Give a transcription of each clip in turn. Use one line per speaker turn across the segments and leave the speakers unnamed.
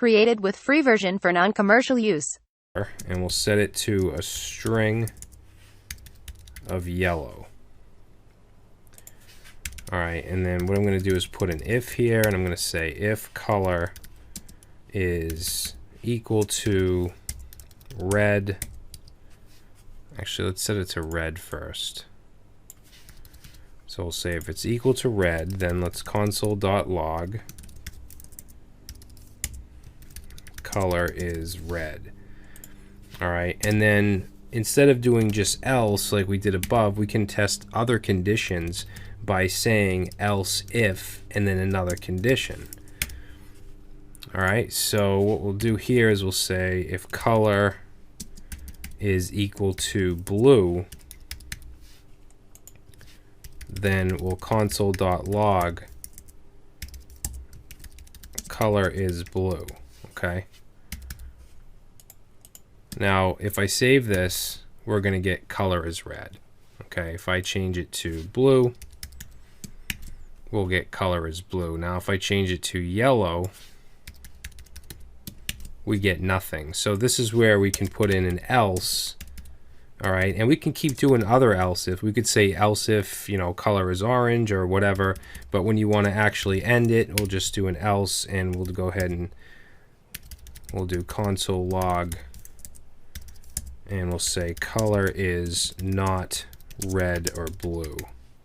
Created with free version for non-commercial use.
And we'll set it to a string of yellow. Alright, and then what I'm going to do is put an if here, and I'm going to say if color is equal to red. Actually, let's set it to red first. So we'll say if it's equal to red, then let's console.log color is red. Alright, and then instead of doing just else like we did above, we can test other conditions by saying else if and then another condition. Alright, so what we'll do here is we'll say if color is equal to blue, then we'll console.log color is blue. Okay. Now, if I save this, we're going to get color is red. Okay, if I change it to blue, we'll get color is blue. Now, if I change it to yellow, we get nothing. So this is where we can put in an else. All right, and we can keep doing other else if. We could say else if, you know, color is orange or whatever, but when you want to actually end it, we'll just do an else, and we'll go ahead and we'll do console log, and we'll say color is not red or blue.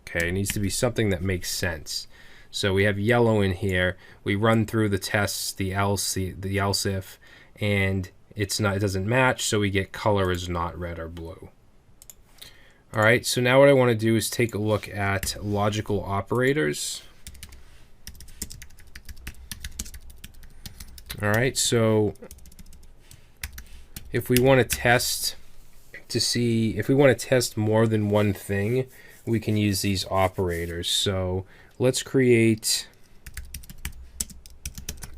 Okay, it needs to be something that makes sense. So we have yellow in here. We run through the tests, the else, the else if, and it doesn't match, so we get color is not red or blue. All right, so now what I want to do is take a look at logical operators. All right, so if we want to test to see, if we want to test more than one thing, we can use these operators. So let's create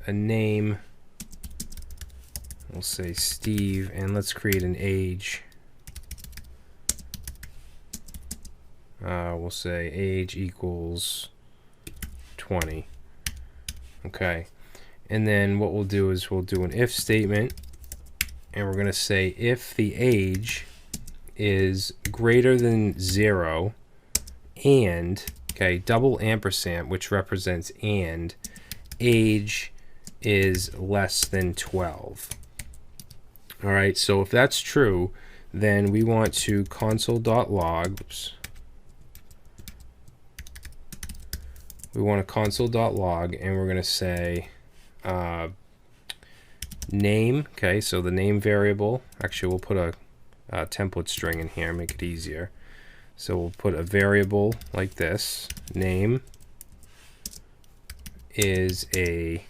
a name. We'll say Steve, and let's create an age. We'll say age equals 20. Okay. And then what we'll do is we'll do an if statement, and we're going to say if the age is greater than 0 and, okay, double ampersand, which represents and, age is less than 12. All right, so if that's true, then we want to console.log, we want to console.log, and we're going to say name. Okay, so the name variable, actually we'll put a template string in here, make it easier. So we'll put a variable like this, name is a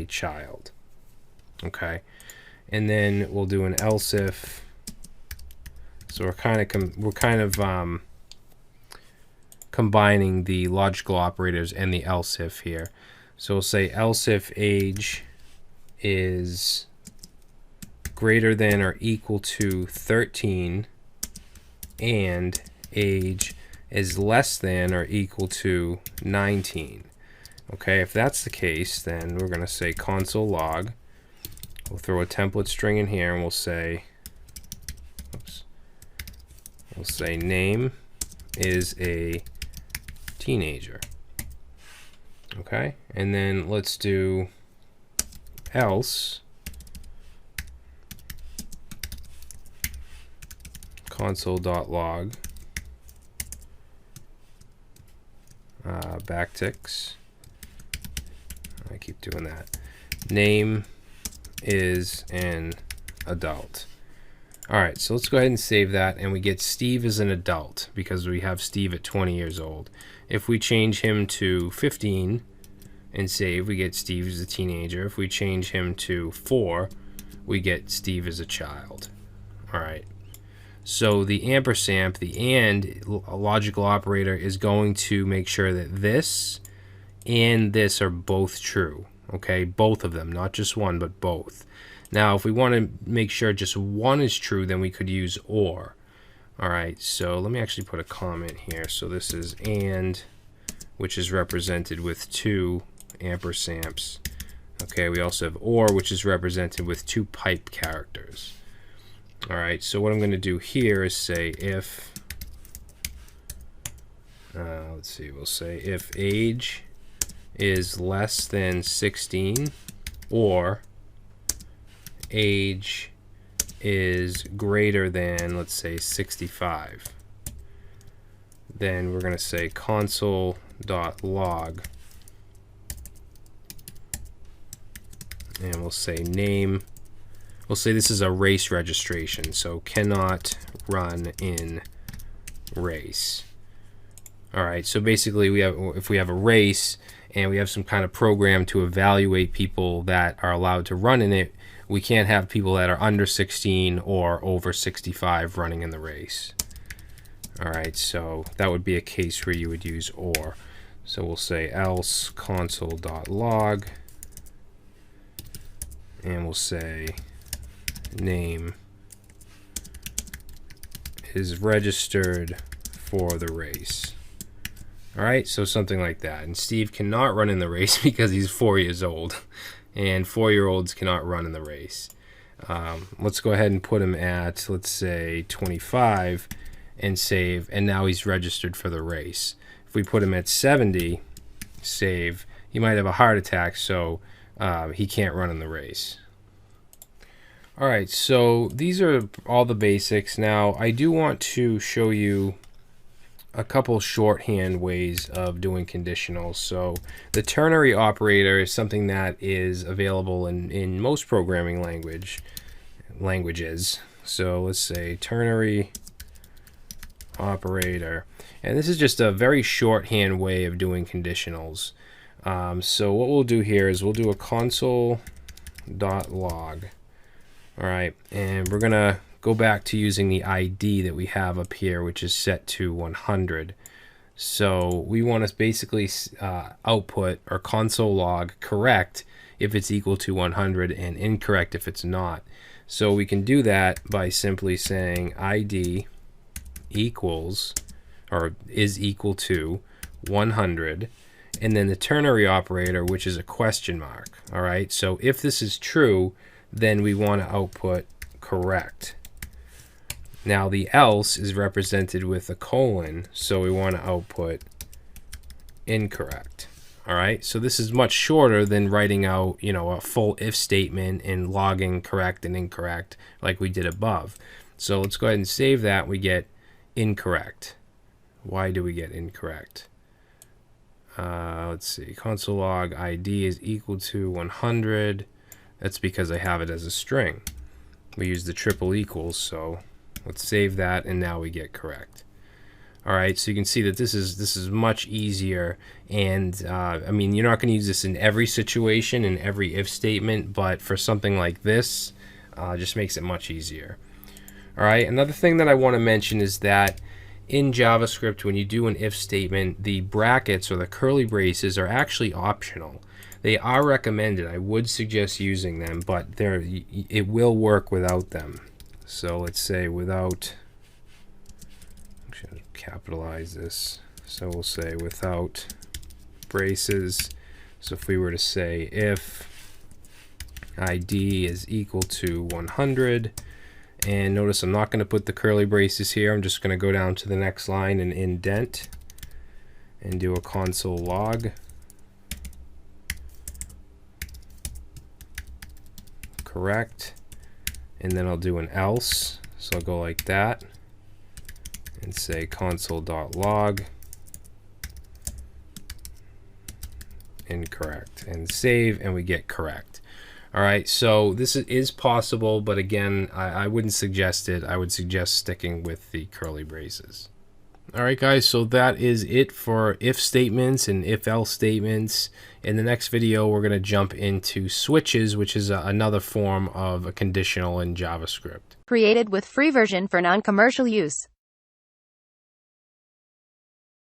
child. Okay, and then we'll do an else if. So we're kind of combining the logical operators and the else if here. So we'll say else if age is greater than or equal to 13 and age is less than or equal to 19. Okay, if that's the case, then we're going to say console log. We'll throw a template string in here, and we'll say, we'll say name is a teenager. Okay, and then let's do else console.log backticks. I keep doing that. Name is an adult. All right, so let's go ahead and save that, and we get Steve as an adult because we have Steve at 20 years old. If we change him to 15 and save, we get Steve as a teenager. If we change him to 4, we get Steve as a child. All right. So the ampersand, the and logical operator, is going to make sure that this and this are both true. Okay, both of them, not just one, but both. Now, if we want to make sure just one is true, then we could use or. All right, so let me actually put a comment here. So this is and, which is represented with 2 ampersamps. Okay, we also have OR, which is represented with 2 pipe characters. All right, so what I'm going to do here is say if, let's see, we'll say if age is less than 16 or age is greater than, let's say, 65. Then we're going to say console.log, and we'll say name. We'll say this is a race registration, so cannot run in race. All right, so basically if we have a race and we have some kind of program to evaluate people that are allowed to run in it, we can't have people that are under 16 or over 65 running in the race. All right, so that would be a case where you would use OR. So we'll say else console.log, and we'll say name is registered for the race. All right, so something like that. And Steve cannot run in the race because he's 4 years old, and 4-year-olds cannot run in the race. Let's go ahead and put him at, let's say, 25 and save, and now he's registered for the race. If we put him at 70, save, he might have a heart attack, so he can't run in the race. All right, so these are all the basics. Now, I do want to show you a couple shorthand ways of doing conditionals. So the ternary operator is something that is available in most programming languages. So let's say ternary operator, and this is just a very shorthand way of doing conditionals. So what we'll do here is we'll do a console.log. All right, and we're gonna go back to using the ID that we have up here, which is set to 100. So we want to basically output or console log correct if it's equal to 100 and incorrect if it's not. So we can do that by simply saying ID equals or is equal to 100, and then the ternary operator, which is a question mark. All right, so if this is true, then we want to output correct. Now the else is represented with a colon, so we want to output incorrect. All right, so this is much shorter than writing out, a full if statement and logging correct and incorrect like we did above. So let's go ahead and save that. We get incorrect. Why do we get incorrect? Let's see, console log ID is equal to 100. That's because I have it as a string. We use the triple equals, so let's save that, and now we get correct. All right, so you can see that this is much easier, and I mean, you're not going to use this in every situation, in every if statement, but for something like this, just makes it much easier. All right, another thing that I want to mention is that in JavaScript, when you do an if statement, the brackets or the curly braces are actually optional. They are recommended. I would suggest using them, but it will work without them. So let's say without, I should capitalize this. So we'll say without braces. So if we were to say if ID is equal to 100, and notice I'm not going to put the curly braces here. I'm just going to go down to the next line and indent and do a console log. Correct, and then I'll do an else, so I'll go like that and say console.log incorrect and save, and we get correct. All right, so this is possible, but again, I wouldn't suggest it. I would suggest sticking with the curly braces. All right, guys, so that is it for if statements and if else statements. In the next video, we're going to jump into switches, which is another form of a conditional in JavaScript.
Created with free version for non-commercial use.